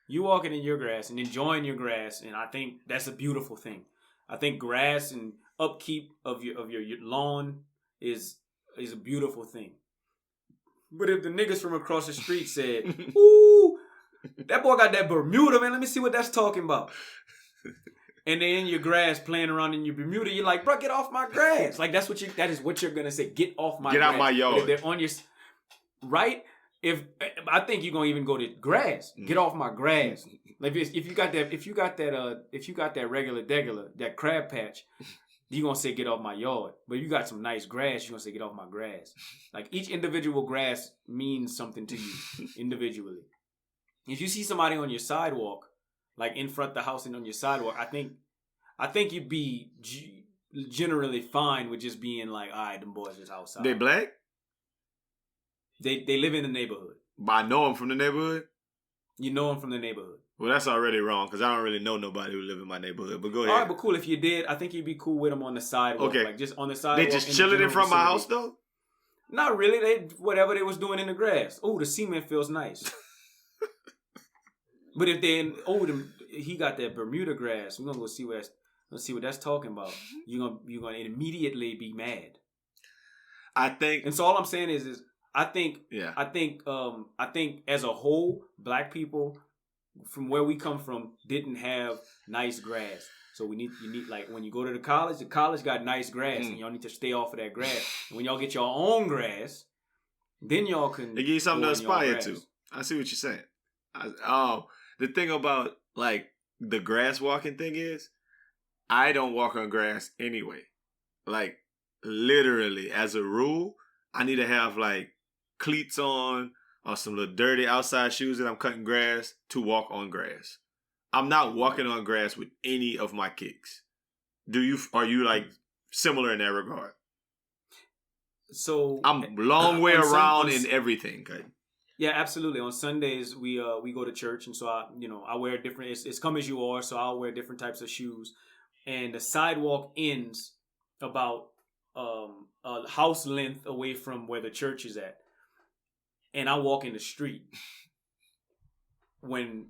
Speaker 4: You walking in your grass and enjoying your grass, and I think that's a beautiful thing. I think grass and upkeep of your lawn is a beautiful thing. But if the niggas from across the street said, "Ooh, that boy got that Bermuda, man. Let me see what that's talking about." And they're in your grass playing around in your Bermuda, you're like, "Bro, get off my grass!" Like that is what you're gonna say. Get off my
Speaker 3: Get
Speaker 4: grass.
Speaker 3: out my yard.
Speaker 4: But if they're on your right, if I think you're gonna even go to grass, get off my grass. Like if you got that regular that crab patch, you're gonna say get off my yard. But if you got some nice grass, you're gonna say get off my grass. Like each individual grass means something to you individually. If you see somebody on your sidewalk, like in front of the house and on your sidewalk, I think you'd be generally fine with just being like, all right, them boys is outside.
Speaker 3: They black?
Speaker 4: They live in the neighborhood.
Speaker 3: But I know them from the neighborhood?
Speaker 4: You know them from the neighborhood.
Speaker 3: Well, that's already wrong because I don't really know nobody who live in my neighborhood. But go ahead.
Speaker 4: All right, but cool. If you did, I think you'd be cool with them on the sidewalk.
Speaker 3: Okay.
Speaker 4: Like just on the sidewalk.
Speaker 3: They just
Speaker 4: the
Speaker 3: chilling in
Speaker 4: general
Speaker 3: front of my
Speaker 4: vicinity.
Speaker 3: house, though?
Speaker 4: Not really. They whatever they was doing in the grass. Oh, the cement feels nice. But if they he got that Bermuda grass, we're gonna go see what that's talking about. You're gonna immediately be mad.
Speaker 3: I think.
Speaker 4: And so all I'm saying is I think
Speaker 3: Yeah.
Speaker 4: I think as a whole, black people from where we come from didn't have nice grass. So you need like when you go to the college got nice grass, and y'all need to stay off of that grass. And when y'all get your own grass, then y'all can.
Speaker 3: They give you something to
Speaker 4: go in y'all
Speaker 3: aspire
Speaker 4: grass.
Speaker 3: to. I see what you're saying. The thing about like the grass walking thing is, I don't walk on grass anyway. Like literally, as a rule, I need to have like cleats on or some little dirty outside shoes that I'm cutting grass to walk on grass. I'm not walking on grass with any of my kicks. Are you like similar in that regard?
Speaker 4: So
Speaker 3: I'm long way around in
Speaker 4: in
Speaker 3: everything. Okay?
Speaker 4: Yeah, absolutely. On Sundays we go to church, and so I wear different. It's come as you are, so I'll wear different types of shoes. And the sidewalk ends about a house length away from where the church is at, and I walk in the street. When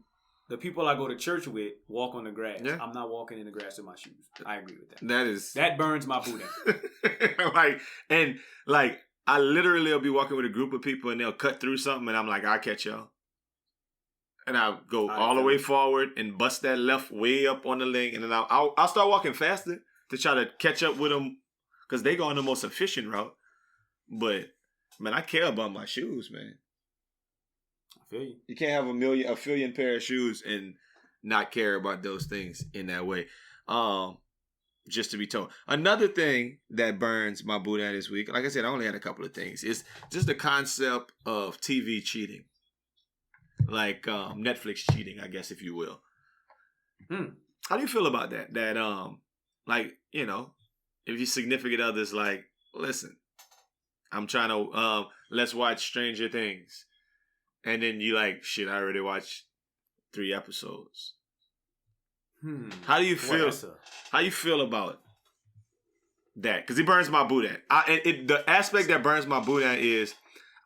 Speaker 4: the people I go to church with walk on the grass,
Speaker 3: Yeah.
Speaker 4: I'm not walking in the grass with my shoes. I agree with that.
Speaker 3: That
Speaker 4: That burns my Boudin.
Speaker 3: I literally will be walking with a group of people and they'll cut through something and I'm like, I'll catch y'all. And I'll go all the way forward and bust that left way up on the lane. And then I'll start walking faster to try to catch up with them because they go on the most efficient route. But, man, I care about my shoes, man.
Speaker 4: I feel you.
Speaker 3: You can't have a million pair of shoes and not care about those things in that way. Just to be told. Another thing that burns my Boudin this week, like I said, I only had a couple of things, is just the concept of TV cheating. Like Netflix cheating, I guess, if you will. How do you feel about that? That, if your significant other's like, listen, I'm trying to, let's watch Stranger Things. And then you like, shit, I already watched 3 episodes. How do you feel? How you feel about that? Because it burns my Boudin. The aspect that burns my Boudin is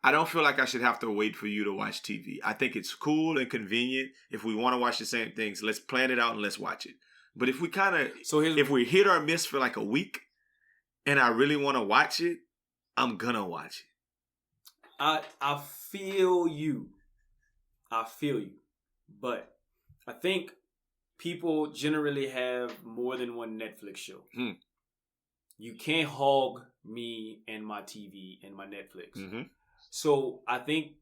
Speaker 3: I don't feel like I should have to wait for you to watch TV. I think it's cool and convenient. If we want to watch the same things, let's plan it out and let's watch it. But if we if we hit or miss for like a week and I really want to watch it, I'm gonna watch it.
Speaker 4: I feel you. But I think people generally have more than one Netflix show. You can't hog me and my TV and my Netflix.
Speaker 3: Mm-hmm.
Speaker 4: So I think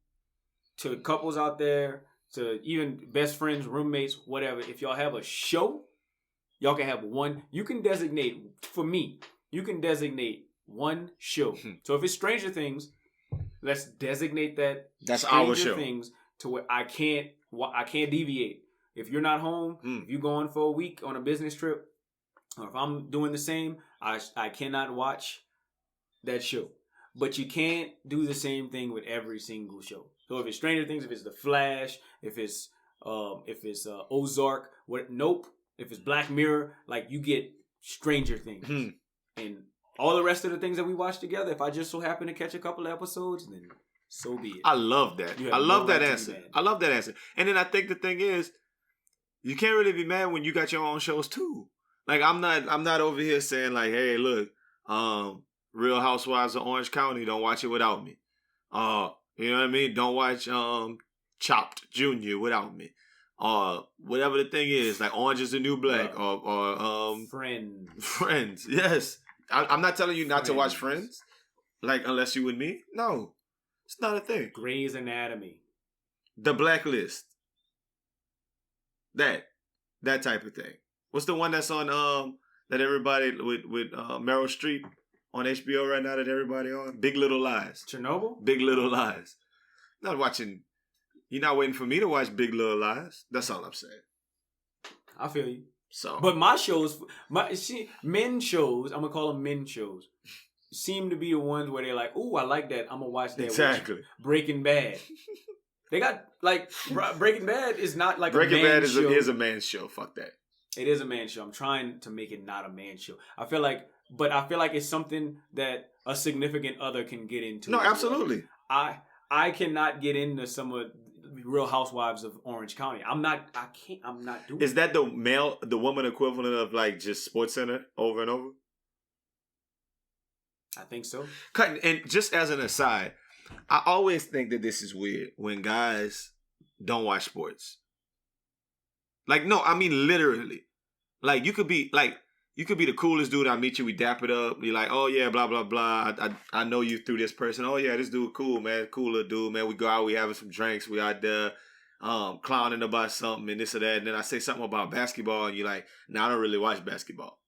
Speaker 4: to couples out there, to even best friends, roommates, whatever, if y'all have a show, y'all can have one. You can designate, for me, one show. So if it's Stranger Things, let's designate that.
Speaker 3: That's
Speaker 4: Stranger
Speaker 3: our show. Things
Speaker 4: to where I can't deviate. If you're not home, if you're going for a week on a business trip, or if I'm doing the same, I cannot watch that show. But you can't do the same thing with every single show. So if it's Stranger Things, if it's The Flash, if it's Ozark, nope. If it's Black Mirror, like you get Stranger Things. And all the rest of the things that we watch together, if I just so happen to catch a couple of episodes, then so be it.
Speaker 3: I love that.
Speaker 4: You have
Speaker 3: I love
Speaker 4: no
Speaker 3: that
Speaker 4: right to be
Speaker 3: answer.
Speaker 4: mad.
Speaker 3: I love that answer. And then I think the thing is, you can't really be mad when you got your own shows too. Like I'm not over here saying like, hey, look, Real Housewives of Orange County, don't watch it without me. You know what I mean? Don't watch Chopped Junior without me. Whatever the thing is, like Orange is the New Black or
Speaker 4: Friends.
Speaker 3: Friends. Yes. I'm not telling you not to watch Friends. Like unless you with me. No. It's not a thing.
Speaker 4: Grey's Anatomy.
Speaker 3: The Blacklist. That type of thing. What's the one that's on that everybody with Meryl Streep on HBO right now that everybody on? Big Little Lies.
Speaker 4: Chernobyl?
Speaker 3: Big Little Lies. Not watching. You're not waiting for me to watch Big Little Lies. That's all I'm saying.
Speaker 4: I feel you.
Speaker 3: So,
Speaker 4: but my shows, men shows, I'm gonna call them men shows, seem to be the ones where they're like, "Ooh, I like that. I'm gonna watch that."
Speaker 3: Exactly.
Speaker 4: Breaking Bad. They got like Breaking Bad is not like
Speaker 3: Breaking
Speaker 4: a man
Speaker 3: Bad
Speaker 4: show.
Speaker 3: is a man's show. Fuck that.
Speaker 4: It is a man show. I'm trying to make it not a man show. I feel like it's something that a significant other can get into.
Speaker 3: No, absolutely.
Speaker 4: I cannot get into some of Real Housewives of Orange County. I'm not doing.
Speaker 3: Is that the woman equivalent of like just SportsCenter over and over?
Speaker 4: I think so.
Speaker 3: And just as an aside, I always think that this is weird when guys don't watch sports. Like, no, I mean literally. Like, you could be the coolest dude. I meet you, we dap it up. Be like, oh yeah, blah blah blah. I know you through this person. Oh yeah, this dude cool, man. Cooler dude, man. We go out, we having some drinks, we out there clowning about something and this or that. And then I say something about basketball, and you're like, nah, I don't really watch basketball.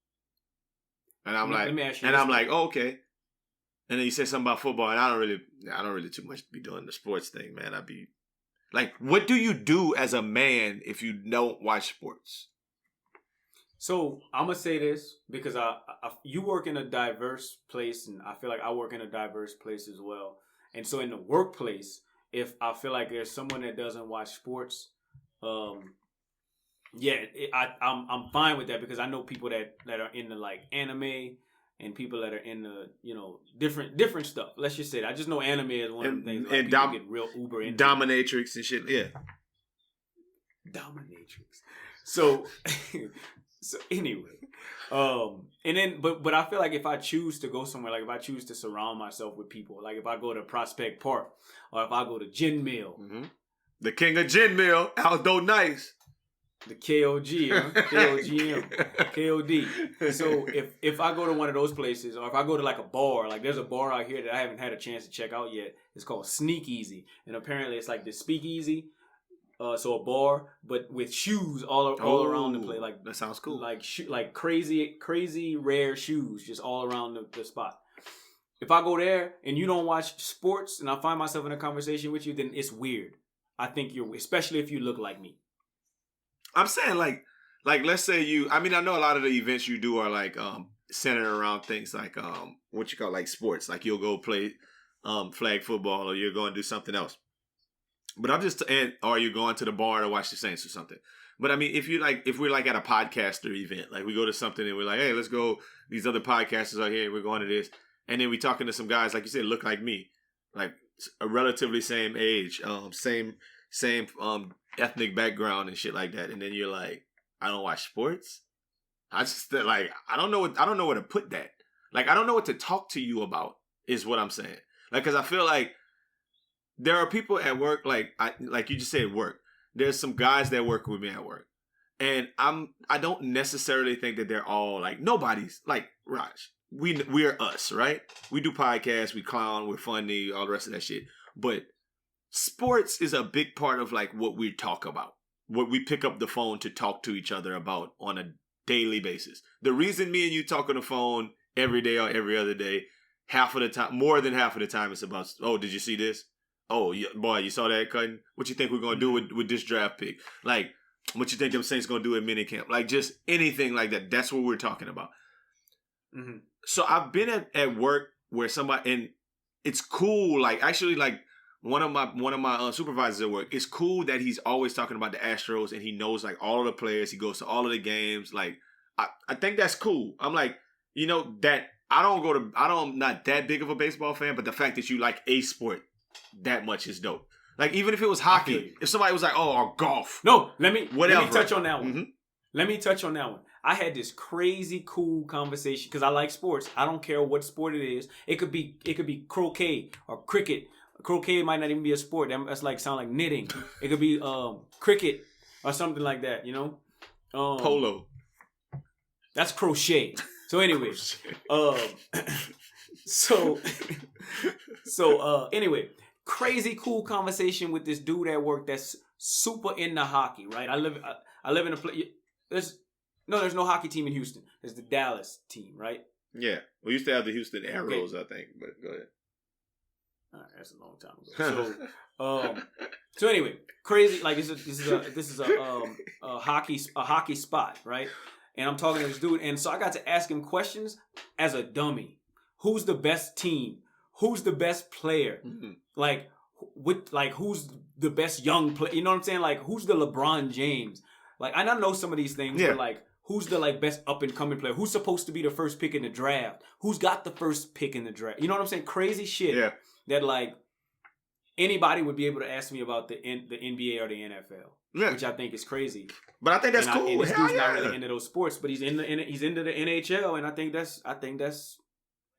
Speaker 3: And I'm like, oh, okay. And then you say something about football, and I don't really too much be doing the sports thing, man. I'd be like, what do you do as a man if you don't watch sports?
Speaker 4: So I'm gonna say this because you work in a diverse place, and I feel like I work in a diverse place as well. And so in the workplace, if I feel like there's someone that doesn't watch sports, I'm fine with that because I know people that are into like anime and people that are into different stuff. Let's just say that. I just know anime is one of the things like people get real uber into.
Speaker 3: Dominatrix and shit, yeah.
Speaker 4: Dominatrix. So anyway, and then but I feel like if I choose to go somewhere, like if I choose to surround myself with people, like if I go to Prospect Park or if I go to Gin Mill,
Speaker 3: the king of Gin Mill, Aldo Nice.
Speaker 4: The KOG, huh? KOD. So if I go to one of those places, or if I go to like a bar, like there's a bar out here that I haven't had a chance to check out yet. It's called Sneakeasy, and apparently it's like the speakeasy. So a bar, but with shoes all around the place. Like
Speaker 3: that sounds cool.
Speaker 4: Like crazy rare shoes just all around the spot. If I go there and you don't watch sports, and I find myself in a conversation with you, then it's weird. I think especially if you look like me.
Speaker 3: I'm saying like let's say I know a lot of the events you do are like centered around things like what you call like sports. Like you'll go play flag football or you're going to do something else. But or you're going to the bar to watch the Saints or something. But I mean, if we're like at a podcaster event, like we go to something and we're like, hey, let's go. These other podcasters are here. We're going to this. And then we're talking to some guys, like you said, look like me, like a relatively same age, same ethnic background and shit like that. And then you're like, I don't watch sports. I just like, I don't know where to put that. Like, I don't know what to talk to you about is what I'm saying. Like, cause I feel like there are people at work, like you just said, work. There's some guys that work with me at work. And I don't necessarily think that they're all like, nobody's like Raj. We're us, right? We do podcasts, we clown, we're funny, all the rest of that shit. But sports is a big part of like what we talk about. What we pick up the phone to talk to each other about on a daily basis. The reason me and you talk on the phone every day or every other day, more than half of the time it's about, oh, did you see this? Oh, yeah, boy, you saw that cutting? What you think we're going to do with this draft pick? Like, what you think them Saints going to do at minicamp? Like, just anything like that. That's what we're talking about. Mm-hmm. So I've been at work where somebody, and it's cool. Like, actually, like, one of my supervisors at work, it's cool that he's always talking about the Astros and he knows, like, all of the players. He goes to all of the games. Like, I think that's cool. I'm like, that I'm not that big of a baseball fan, but the fact that you like a sport that much is dope. Like, even if it was hockey, if somebody was like, oh, or golf.
Speaker 4: No, let me touch on that one.
Speaker 3: Mm-hmm.
Speaker 4: Let me touch on that one. I had this crazy cool conversation because I like sports. I don't care what sport it is. It could be croquet or cricket. Croquet might not even be a sport. That's like sound like knitting. It could be cricket or something like that. You know,
Speaker 3: polo.
Speaker 4: That's crochet. So anyway, anyway, crazy cool conversation with this dude at work that's super into hockey. Right? I live in a place. There's no hockey team in Houston. There's the Dallas team, right?
Speaker 3: Yeah. We used to have the Houston Arrows, I think, but go ahead.
Speaker 4: All right, that's a long time ago. So anyway, crazy. Like this is a hockey spot, right? And I'm talking to this dude, and so I got to ask him questions as a dummy. Who's the best team? Who's the best player? Mm-hmm. Who's the best young player? You know what I'm saying? Like, who's the LeBron James? Like, I know some of these things, but like, who's the best up and coming player? Who's supposed to be the first pick in the draft? Who's got the first pick in the draft? You know what I'm saying? Crazy shit. Yeah. That like anybody would be able to ask me about the NBA or the NFL, which I think is crazy.
Speaker 3: But I think that's cool.
Speaker 4: And this dude's not really into those sports, but he's into the NHL, and I think that's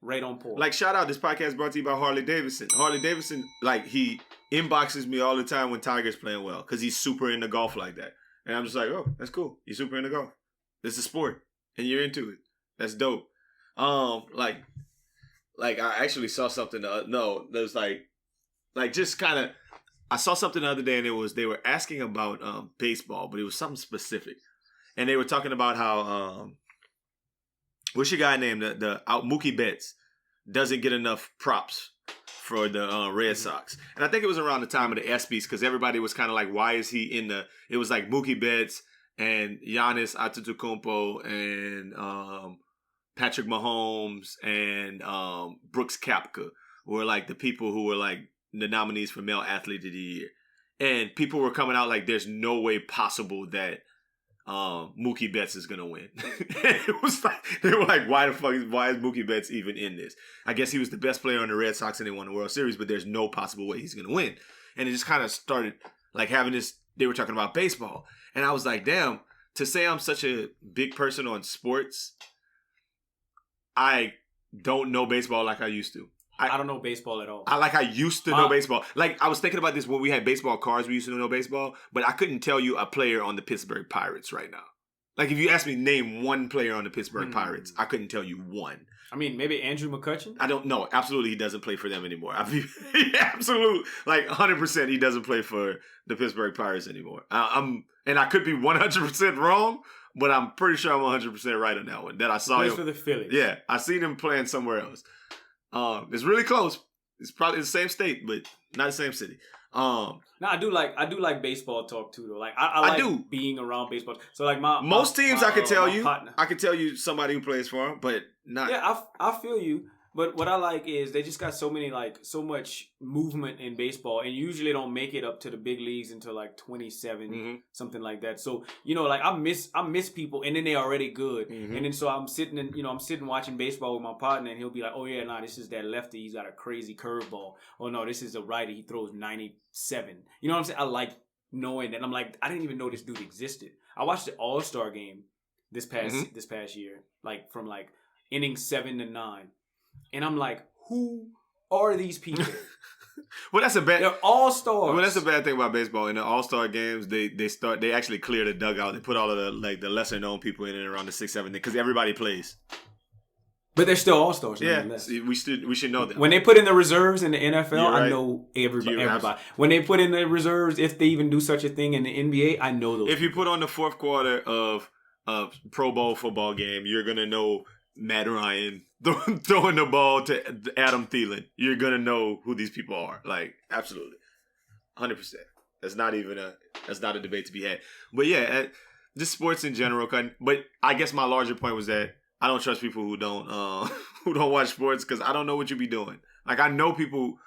Speaker 4: right on point.
Speaker 3: Like, shout out, this podcast brought to you by Harley Davidson. Harley Davidson, like, he inboxes me all the time when Tiger's playing well because he's super into golf like that. And I'm just like, oh, that's cool. You're super into golf. This is a sport, and you're into it. That's dope. Like I actually saw something. There's just kind of. I saw something the other day, and they were asking about baseball, but it was something specific, and they were talking about how what's your guy named Mookie Betts doesn't get enough props for the Red Sox, and I think it was around the time of the ESPYs because everybody was kind of like, why is he in the? It was like Mookie Betts and Giannis Antetokounmpo and Patrick Mahomes and Brooks Koepka were like the people who were like the nominees for male athlete of the year, and people were coming out like, there's no way possible that Mookie Betts is gonna win. It was like, they were like, why is Mookie Betts even in this? I guess he was the best player on the Red Sox and they won the World Series, but there's no possible way he's gonna win. And it just kind of started like having this. They were talking about baseball, and I was like, damn. To say I'm such a big person on sports, I don't know baseball like I used to.
Speaker 4: I don't know baseball at all.
Speaker 3: I used to know baseball. Like, I was thinking about this when we had baseball cards. We used to know baseball, but I couldn't tell you a player on the Pittsburgh Pirates right now. Like, if you asked me name one player on the Pittsburgh Pirates, I couldn't tell you one.
Speaker 4: I mean, maybe Andrew McCutchen?
Speaker 3: I don't know. Absolutely, he doesn't play for them anymore. Absolutely. Like, 100% he doesn't play for the Pittsburgh Pirates anymore. And I could be 100% wrong, but I'm pretty sure I'm 100% right on that one. That I saw him.
Speaker 4: for the Phillies.
Speaker 3: Yeah, I seen him playing somewhere else. It's really close. It's probably the same state, but not the same city.
Speaker 4: No, I do like baseball talk too, though. Like I do being around baseball. So like
Speaker 3: most teams, I could tell you.
Speaker 4: Partner.
Speaker 3: I could tell you somebody who plays for them, but not.
Speaker 4: Yeah, I feel you. But what I like is they just got so much movement in baseball, and usually don't make it up to the big leagues until like 27, something like that. So like I miss people, and then they're already good, and then so I'm sitting watching baseball with my partner, and he'll be like, oh yeah, nah, this is that lefty, he's got a crazy curveball. Oh no, this is a righty, he throws 97. You know what I'm saying? I like knowing that. I'm like, I didn't even know this dude existed. I watched the All-Star game this past year, like from like inning 7 to 9. And I'm like, who are these people?
Speaker 3: Well, that's a bad.
Speaker 4: They're all stars.
Speaker 3: Well, that's a bad thing about baseball. In the All-Star games, they actually clear the dugout. They put all of the lesser known people in and around the 6, 7 because everybody plays.
Speaker 4: But they're still all stars.
Speaker 3: Yeah, we should know that.
Speaker 4: When they put in the reserves in the NFL, right. I know everybody. When they put in the reserves, if they even do such a thing in the NBA, I know those.
Speaker 3: If you put on the fourth quarter of a Pro Bowl football game, you're gonna know Matt Ryan throwing the ball to Adam Thielen. You're gonna know who these people are. Like, absolutely, 100%. That's not a debate to be had. But yeah, just sports in general. But I guess my larger point was that I don't trust people who don't watch sports because I don't know what you be doing. Like, I know people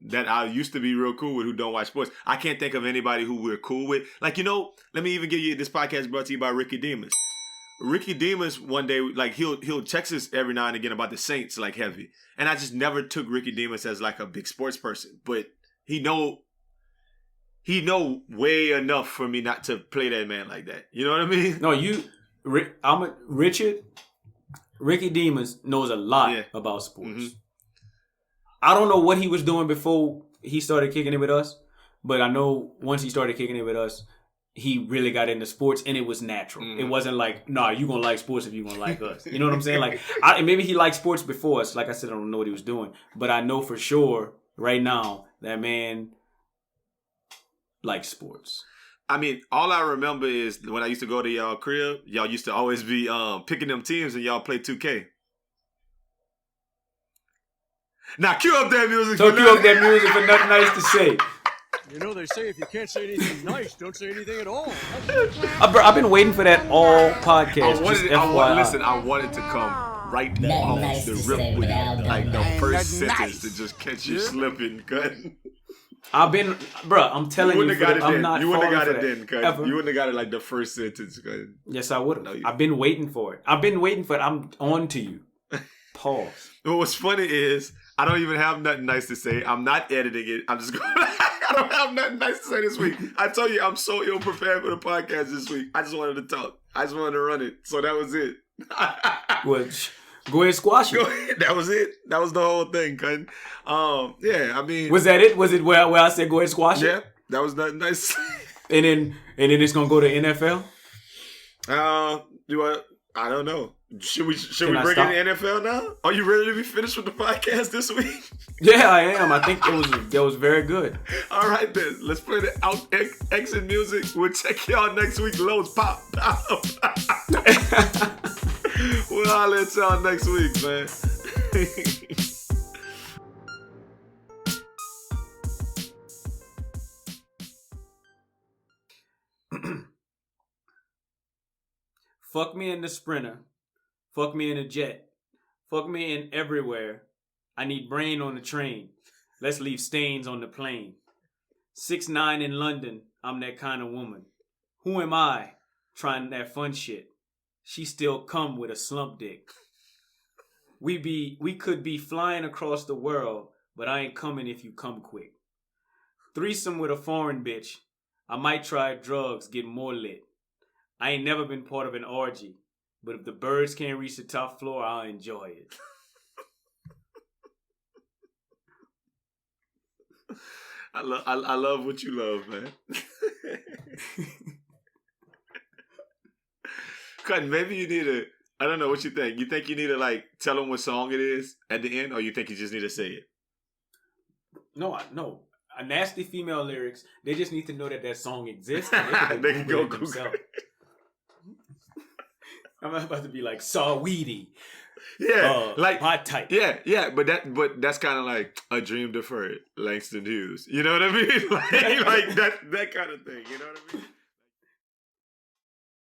Speaker 3: that I used to be real cool with who don't watch sports. I can't think of anybody who we're cool with. Like, let me even give you this podcast brought to you by Ricky Demas. Ricky Demas one day, like he'll text us every now and again about the Saints, like heavy. And I just never took Ricky Demas as like a big sports person, but he know way enough for me not to play that man like that. You know what I mean?
Speaker 4: No, Richard. Ricky Demas knows a lot about sports. Mm-hmm. I don't know what he was doing before he started kicking it with us, but I know once he started kicking it with us, he really got into sports, and it was natural. Mm-hmm. It wasn't like, nah, you gonna like sports if you gonna like us. You know what I'm saying? Like, maybe he liked sports before us. Like I said, I don't know what he was doing, but I know for sure right now that man likes sports.
Speaker 3: I mean, all I remember is when I used to go to y'all crib, y'all used to always be picking them teams and y'all play 2K. Now, cue up that music.
Speaker 4: So cue up that music for nothing nice to say.
Speaker 5: You know, they say if you can't say anything nice, don't say anything at all.
Speaker 4: I've been waiting for that all podcast.
Speaker 3: I wanted to come right off nice the rip with like the first sentence to just catch you slipping, cut.
Speaker 4: I'm telling you, I'm not.
Speaker 3: You wouldn't have got it then, cut. You wouldn't have got it like the first sentence, cut.
Speaker 4: Yes, I would have. I've been waiting for it. I'm on to you. Pause.
Speaker 3: What's funny is I don't even have nothing nice to say. I'm not editing it. I'm just going. I don't have nothing nice to say this week. I tell you, I'm so ill prepared for the podcast this week. I just wanted to talk. I just wanted to run it. So that was it.
Speaker 4: Go ahead, squash it.
Speaker 3: That was it. That was the whole thing, cut. Yeah, I mean,
Speaker 4: was that it? Was it where I said go ahead, squash it?
Speaker 3: Yeah, that was nothing nice.
Speaker 4: and then it's gonna go to NFL.
Speaker 3: I don't know. Should we bring in the NFL now? Are you ready to be finished with the podcast this week?
Speaker 4: Yeah, I am. I think that was very good.
Speaker 3: All right then, let's play the exit music. We'll check y'all next week. Lows pop. We'll holler at y'all next week, man.
Speaker 4: Fuck me in the Sprinter. Fuck me in a jet. Fuck me in everywhere. I need brain on the train. Let's leave stains on the plane. 6'9" in London. I'm that kind of woman. Who am I? Trying that fun shit. She still come with a slump dick. We could be flying across the world, but I ain't coming if you come quick. Threesome with a foreign bitch. I might try drugs, get more lit. I ain't never been part of an orgy, but if the birds can't reach the top floor, I'll enjoy it.
Speaker 3: I love what you love, man. Cutting, maybe you need to, I don't know what you think. You think you need to like tell them what song it is at the end, or you think you just need to say it?
Speaker 4: No. A nasty female lyrics, they just need to know that song exists.
Speaker 3: They can go themselves.
Speaker 4: I'm about to be like Saweetie.
Speaker 3: Yeah, like
Speaker 4: my type.
Speaker 3: Yeah, but that's kind of like a dream deferred, Langston Hughes. You know what I mean? like that kind of thing. You know what I mean?